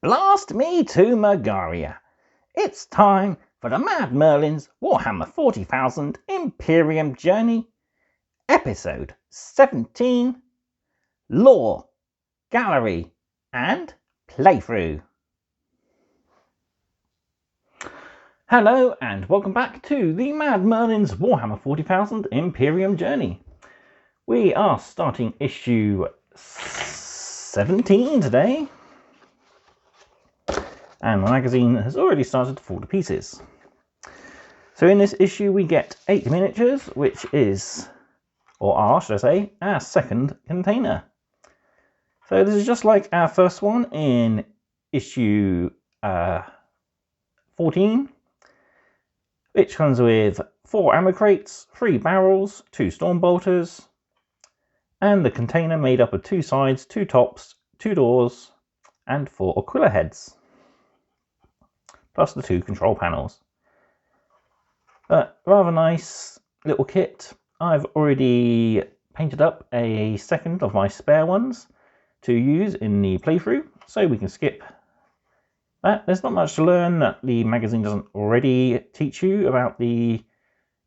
Blast me to Megaria. It's time for the Mad Merlin's Warhammer 40,000 Imperium Journey, Episode 17, Lore, Gallery and Playthrough. Hello and welcome back to the Mad Merlin's Warhammer 40,000 Imperium Journey. We are starting issue 17 today. And the magazine has already started to fall to pieces. So in this issue we get 8 miniatures, which is, or are, should I say, our second container. So this is just like our first one in issue 14, which comes with 4 ammo crates, 3 barrels, 2 storm bolters, and the container made up of 2 sides, 2 tops, 2 doors, and 4 Aquila heads, plus the 2 control panels. But rather nice little kit. I've already painted up a second of my spare ones to use in the playthrough, so we can skip that. There's not much to learn that the magazine doesn't already teach you about the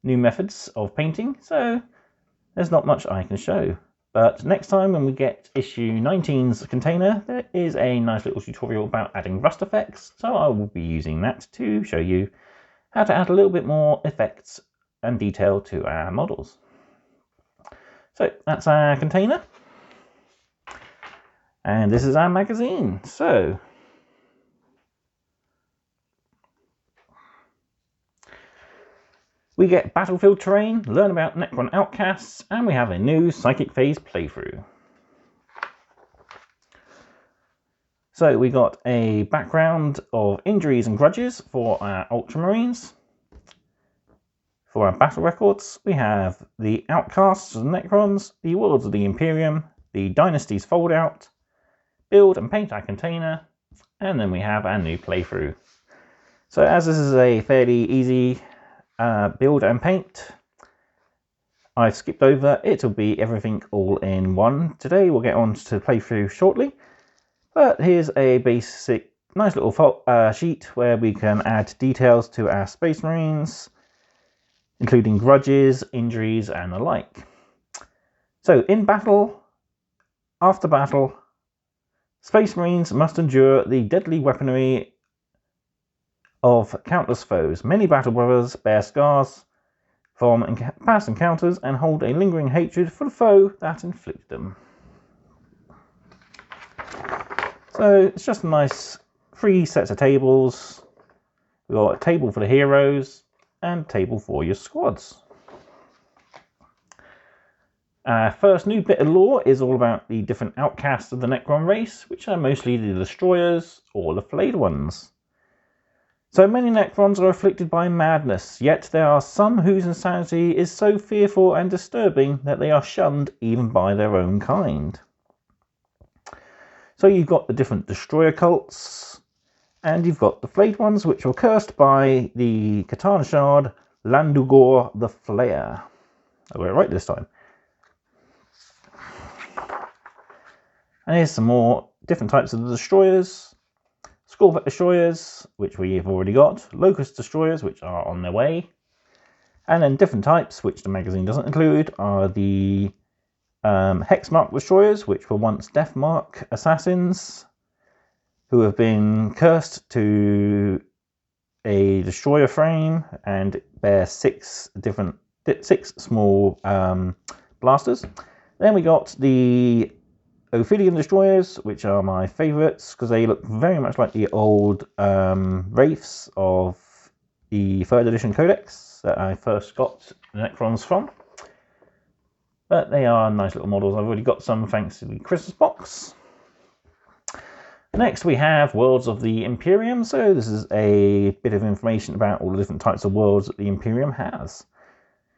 new methods of painting, so there's not much I can show. But next time when we get issue 19's container, there is a nice little tutorial about adding rust effects, so I will be using that to show you how to add a little bit more effects and detail to our models. So that's our container, and this is our magazine. So we get battlefield terrain, learn about Necron outcasts, and we have a new Psychic Phase playthrough. So we got a background of injuries and grudges for our Ultramarines. For our battle records, we have the outcasts of the Necrons, the worlds of the Imperium, the Dynasties foldout, build and paint our container, and then we have our new playthrough. So as this is a fairly easy build and paint, I've skipped over. It'll be everything all in one. Today we'll get on to the playthrough shortly, but here's a basic nice little sheet where we can add details to our Space Marines, including grudges, injuries and the like. So in battle, after battle, Space Marines must endure the deadly weaponry of countless foes. Many battle brothers bear scars from past encounters and hold a lingering hatred for the foe that inflicted them. So it's just a nice 3 sets of tables. We've got a table for the heroes and a table for your squads. Our first new bit of lore is all about the different outcasts of the Necron race, which are mostly the destroyers or the flayed ones. So many Necrons are afflicted by madness, yet there are some whose insanity is so fearful and disturbing that they are shunned even by their own kind. So you've got the different destroyer cults, and you've got the flayed ones, which were cursed by the Katana Shard Landugor the Flayer. I got it right this time. And here's some more different types of the destroyers. Scorvet destroyers, which we've already got, Locust destroyers, which are on their way, and then different types, which the magazine doesn't include, are the Hexmark destroyers, which were once Deathmark assassins, who have been cursed to a destroyer frame and bear 6 small blasters. Then we got the Ophidian destroyers, which are my favourites because they look very much like the old wraiths of the 3rd edition codex that I first got the Necrons from. But they are nice little models. I've already got some thanks to the Christmas box. Next we have Worlds of the Imperium. So this is a bit of information about all the different types of worlds that the Imperium has.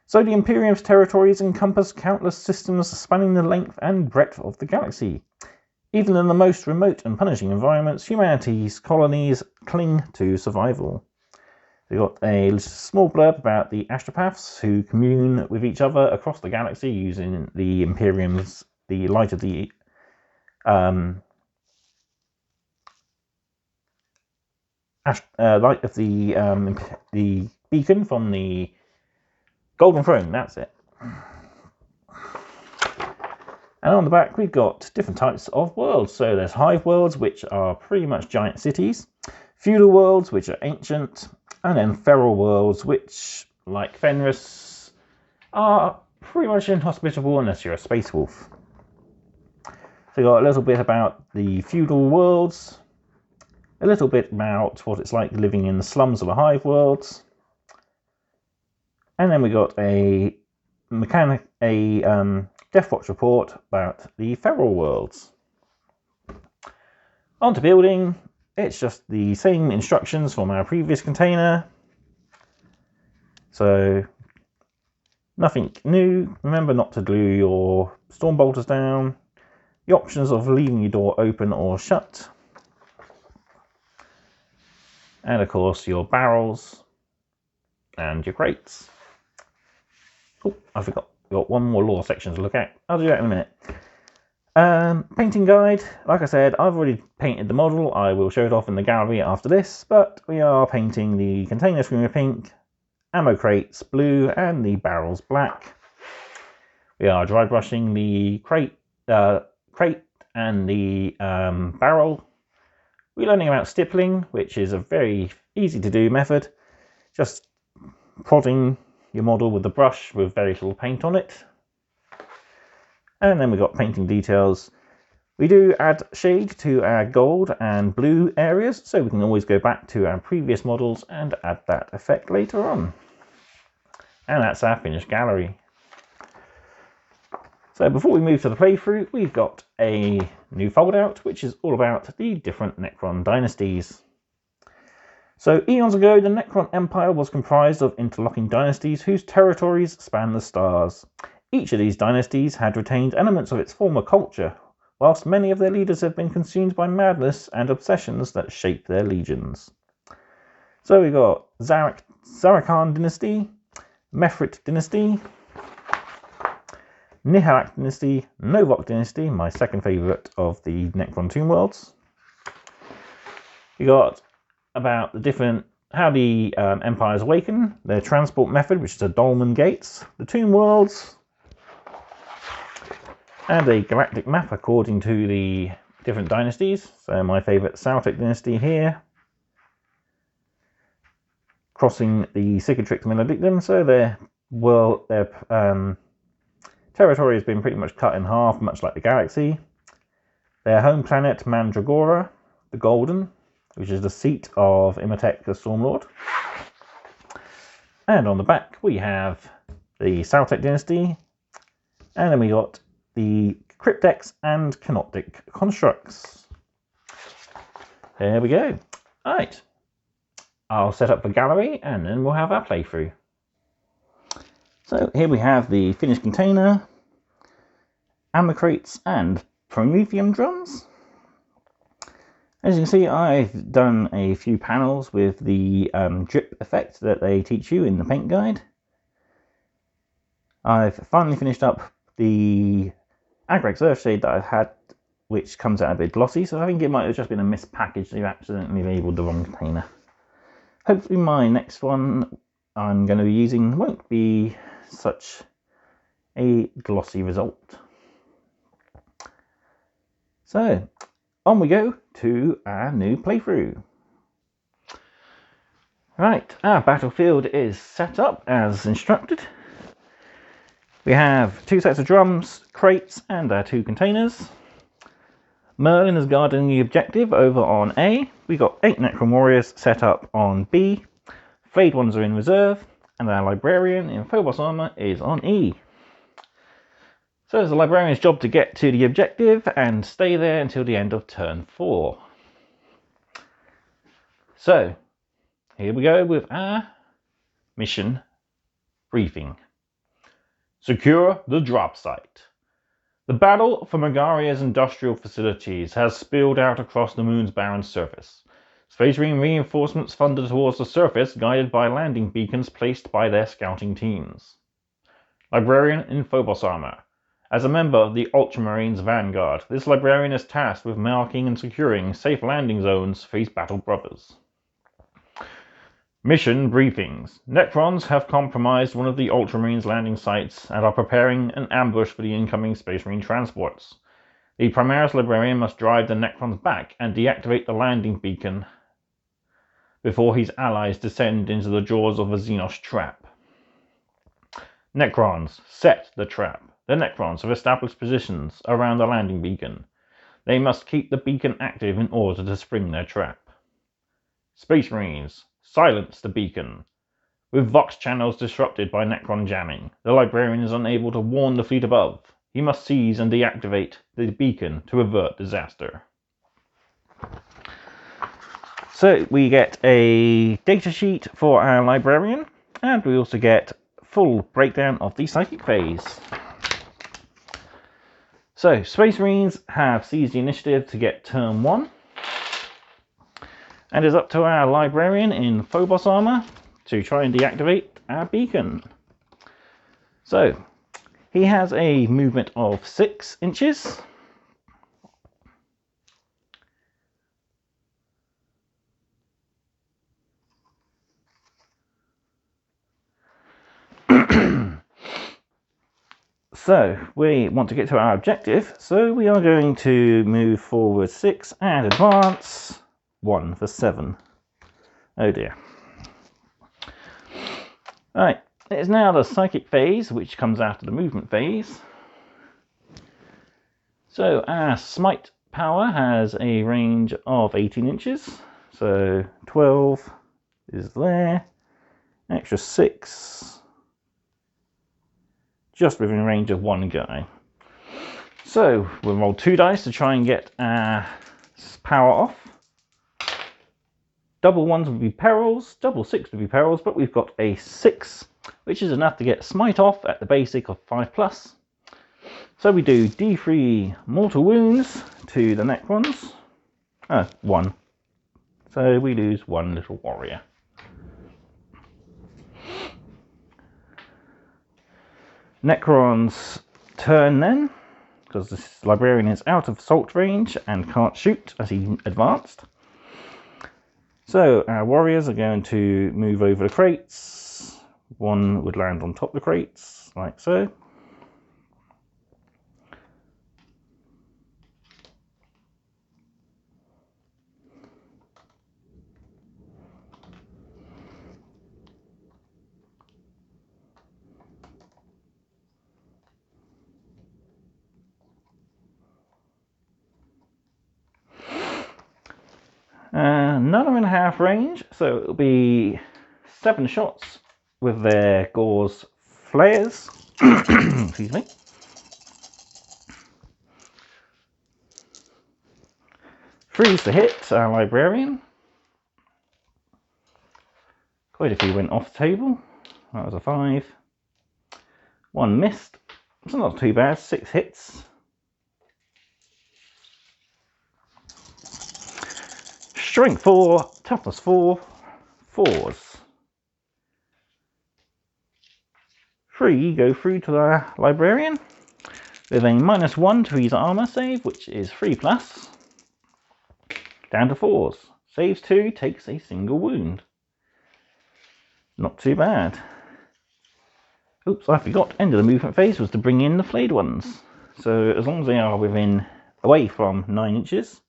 So the Imperium's territories encompass countless systems spanning the length and breadth of the galaxy. Even in the most remote and punishing environments, humanity's colonies cling to survival. We've got a small blurb about the astropaths who commune with each other across the galaxy using the Imperium's, the light of the light of the beacon from the Golden Throne. That's it. And on the back, we've got different types of worlds. So there's hive worlds, which are pretty much giant cities, feudal worlds, which are ancient, and then feral worlds, which, like Fenris, are pretty much inhospitable unless you're a space wolf. So we got a little bit about the feudal worlds, a little bit about what it's like living in the slums of the hive worlds, and then we got a Death Watch report about the feral worlds. On to building, it's just the same instructions from our previous container. So nothing new. Remember not to glue your storm bolters down. The options of leaving your door open or shut. And of course your barrels and your crates. Oh, I forgot. Got one more lore section to look at. I'll do that in a minute. Painting guide. Like I said, I've already painted the model. I will show it off in the gallery after this, but we are painting the container screamer pink, ammo crates blue, and the barrels black. We are dry brushing the crate and the barrel. We're learning about stippling, which is a very easy to do method. Just prodding your model with the brush with very little paint on it. And then we've got painting details. We do add shade to our gold and blue areas, so we can always go back to our previous models and add that effect later on. And that's our finished gallery. So before we move to the playthrough, we've got a new fold out, which is all about the different Necron dynasties. So eons ago, the Necron Empire was comprised of interlocking dynasties whose territories span the stars. Each of these dynasties had retained elements of its former culture, whilst many of their leaders have been consumed by madness and obsessions that shaped their legions. So we've got Zarkhan Dynasty, Mefrit Dynasty, Nihalak Dynasty, Novok Dynasty, my second favourite of the Necron Tomb Worlds. We got about the different, how the empires awaken, their transport method, which is the dolmen gates, the tomb worlds, and a galactic map according to the different dynasties. So my favourite Celtic dynasty here, crossing the Cicatrix Benedictum, so their territory has been pretty much cut in half, much like the galaxy. Their home planet Mandragora, the Golden, which is the seat of Imhotep the Stormlord. And on the back we have the Celtic dynasty, and then we got the cryptex and canoptic constructs. There we go. Right, I'll set up the gallery and then we'll have our playthrough. So here we have the finished container, ammo crates and promethium drums. As you can see, I've done a few panels with the drip effect that they teach you in the paint guide. I've finally finished up the Agrex Earthshade that I've had, which comes out a bit glossy, so I think it might have just been a mispackage. They've accidentally labelled the wrong container. Hopefully my next one I'm going to be using won't be such a glossy result. So on we go to our new playthrough. Right, our battlefield is set up as instructed. We have 2 sets of drums, crates, and our 2 containers. Merlin is guarding the objective over on A. We got 8 Necron warriors set up on B. Flayed ones are in reserve, and our librarian in Phobos armor is on E. So it's the librarian's job to get to the objective and stay there until the end of turn 4. So here we go with our mission briefing. Secure the drop site. The battle for Megaria's industrial facilities has spilled out across the moon's barren surface. Space Marine reinforcements thundered towards the surface, guided by landing beacons placed by their scouting teams. Librarian in Phobos armor. As a member of the Ultramarines Vanguard, this librarian is tasked with marking and securing safe landing zones for his battle brothers. Mission briefings. Necrons have compromised one of the Ultramarines' landing sites and are preparing an ambush for the incoming Space Marine transports. The Primaris Librarian must drive the Necrons back and deactivate the landing beacon before his allies descend into the jaws of a Xenos trap. Necrons, set the trap. The Necrons have established positions around the landing beacon. They must keep the beacon active in order to spring their trap. Space Marines, silence the beacon. With Vox channels disrupted by Necron jamming, the Librarian is unable to warn the fleet above. He must seize and deactivate the beacon to avert disaster. So we get a datasheet for our Librarian, and we also get full breakdown of the Psychic phase. So Space Marines have seized the initiative to get turn 1. And it's up to our Librarian in Phobos armor to try and deactivate our beacon. So he has a movement of 6 inches. So we want to get to our objective, so we are going to move forward 6 and advance 1 for 7. Oh dear. Right, it is now the Psychic phase, which comes after the movement phase. So our Smite power has a range of 18 inches, so 12 is there, extra 6. Just within range of 1 guy. So we'll roll 2 dice to try and get our power off. Double 1s would be perils, double 6 would be perils, but we've got a 6, which is enough to get Smite off at the basic of 5+. So we do D3 mortal wounds to the Necrons. 1. So we lose 1 little warrior. Necron's turn then, because this Librarian is out of assault range and can't shoot as he advanced. So our warriors are going to move over the crates. 1 would land on top of the crates, like so. None are in half range, so it'll be 7 shots with their Gauze flares. Excuse me. Three's to hit our Librarian. Quite a few went off the table. That was a 5. 1 missed. It's not too bad. 6 hits. Strength 4, toughness 4, 4s. 3 go through to the Librarian with a -1 to his armor save, which is 3+. Down to 4s. Saves 2, takes a single wound. Not too bad. Oops, I forgot. End of the movement phase was to bring in the flayed ones. So as long as they are away from 9 inches,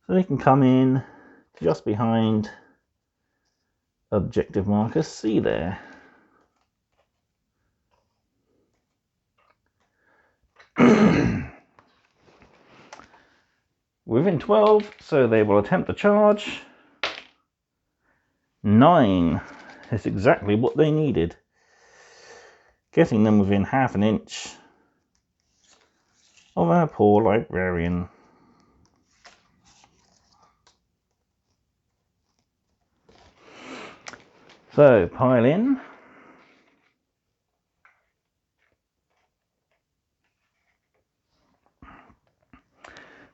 so they can come in just behind objective marker C there. Within 12, so they will attempt the charge. 9 is exactly what they needed. Getting them within half an inch of our poor Librarian. So, pile in.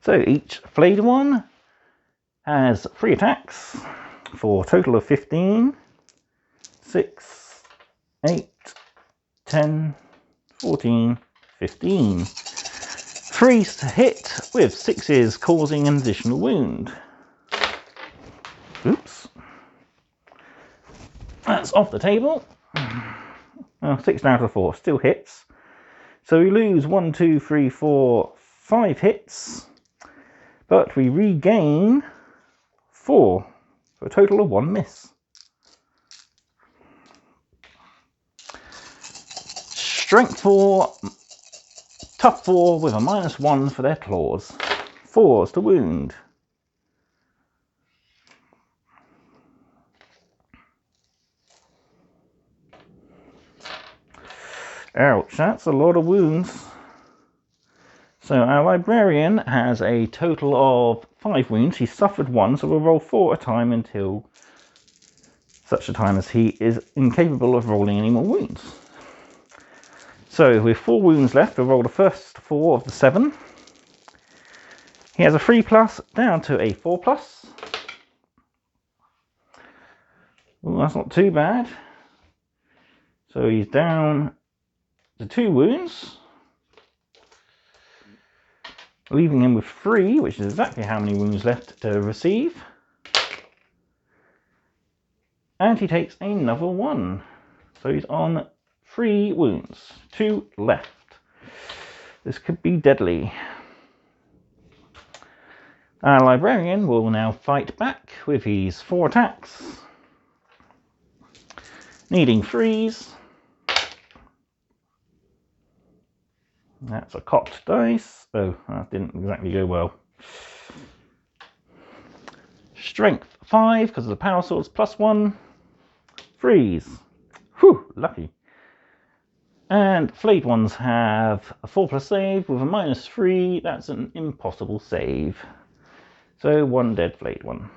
So, each flayed one has 3 attacks for a total of 15. 6, 8, 10, 14, 15. 3s to hit, with 6s causing an additional wound. Oops. that's off the table. Well, 6 out of 4 still hits. So we lose 1, 2, 3, 4, 5 hits, but we regain 4 for a total of 1 miss. Strength 4, tough 4 with a -1 for their claws. 4s to wound. Ouch, that's a lot of wounds. So our librarian has a total of 5 wounds. He suffered 1, so we'll roll 4 at a time until such a time as he is incapable of rolling any more wounds. So with 4 wounds left, we'll roll the first 4 of the 7. He has a 3+ down to a 4+. Ooh, that's not too bad. So he's down to 2 wounds, leaving him with 3, which is exactly how many wounds left to receive. And he takes another 1. So he's on 3 wounds, 2 left. This could be deadly. Our librarian will now fight back with his 4 attacks, needing 3s. That's a cocked dice. Oh, that didn't exactly go well. Strength 5 because of the power swords +1. Freeze. Whew, lucky. And flayed ones have a 4+ save with a -3. That's an impossible save. So 1 dead flayed one.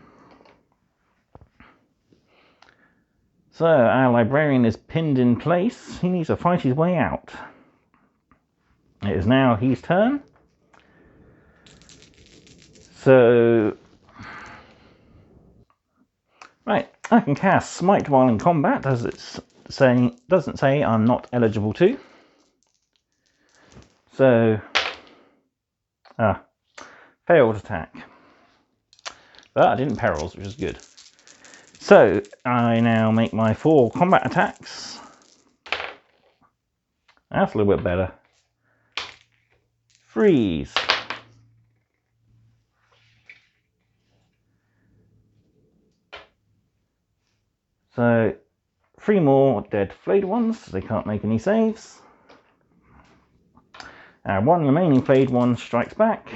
So our librarian is pinned in place. He needs to fight his way out. It is now his turn. So, right, I can cast Smite while in combat, as it's saying, doesn't say I'm not eligible to. So, failed attack. But I didn't perils, which is good. So, I now make my 4 combat attacks. That's a little bit better. Freeze. So 3 more dead flayed ones. They can't make any saves. 1 remaining flayed one strikes back.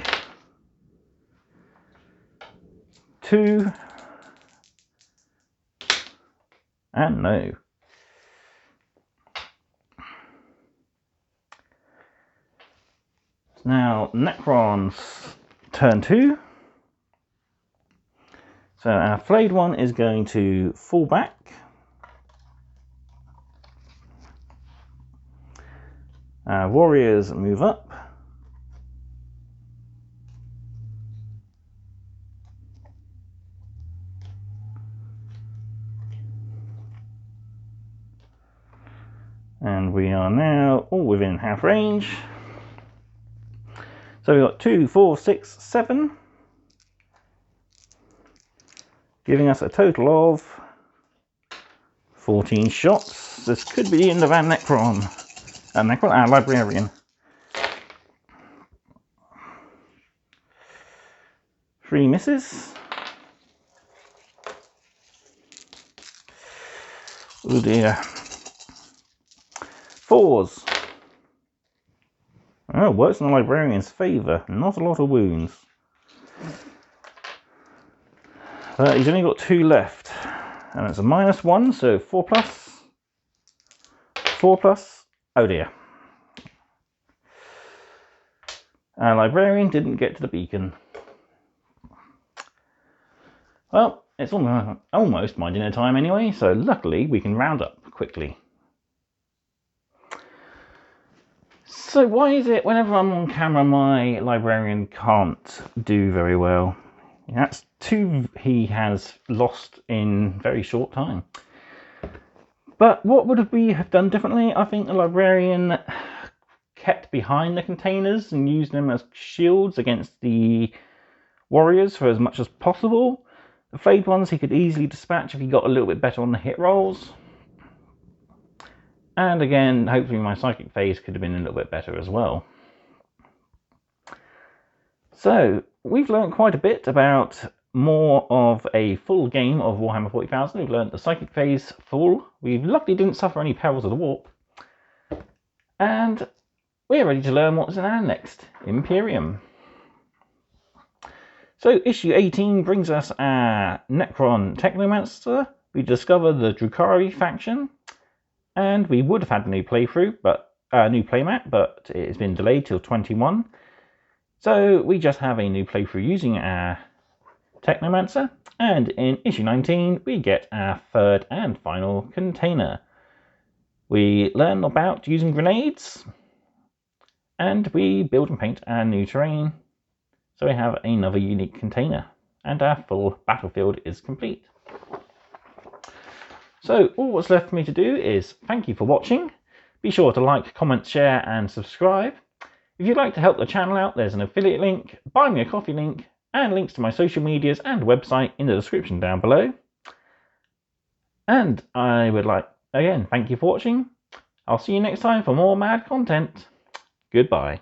2. And no. Now, Necron's turn 2. So our flayed one is going to fall back. Our warriors move up. And we are now all within half range. So we've got 2, 4, 6, 7. Giving us a total of 14 shots. This could be the end of our Necron. Our librarian. 3 misses. Oh dear. 4s. Oh, works in the librarian's favour. Not a lot of wounds. But he's only got 2 left. And it's a -1, so 4+. 4+. Oh dear. Our librarian didn't get to the beacon. Well, it's almost my dinner time anyway, so luckily we can round up quickly. So why is it whenever I'm on camera my librarian can't do very well? That's 2 he has lost in very short time. But what would we have done differently? I think the librarian kept behind the containers and used them as shields against the warriors for as much as possible. The flayed ones he could easily dispatch if he got a little bit better on the hit rolls. And again, hopefully my psychic phase could have been a little bit better as well. So we've learned quite a bit about more of a full game of Warhammer 40,000. We've learned the psychic phase full. We luckily didn't suffer any perils of the warp. And we're ready to learn what's in our next Imperium. So issue 18 brings us our Necron Technomancer. We discover the Drukhari faction, and we would have had a new playthrough, but new playmat, but it's been delayed till 21. So we just have a new playthrough using our Technomancer, and in issue 19 we get our third and final container. We learn about using grenades, and we build and paint our new terrain. So we have another unique container, and our full battlefield is complete. So all what's left for me to do is thank you for watching. Be sure to like, comment, share and subscribe. If you'd like to help the channel out, there's an affiliate link, buy me a coffee link, and links to my social medias and website in the description down below. And I would like, again, thank you for watching. I'll see you next time for more mad content. Goodbye.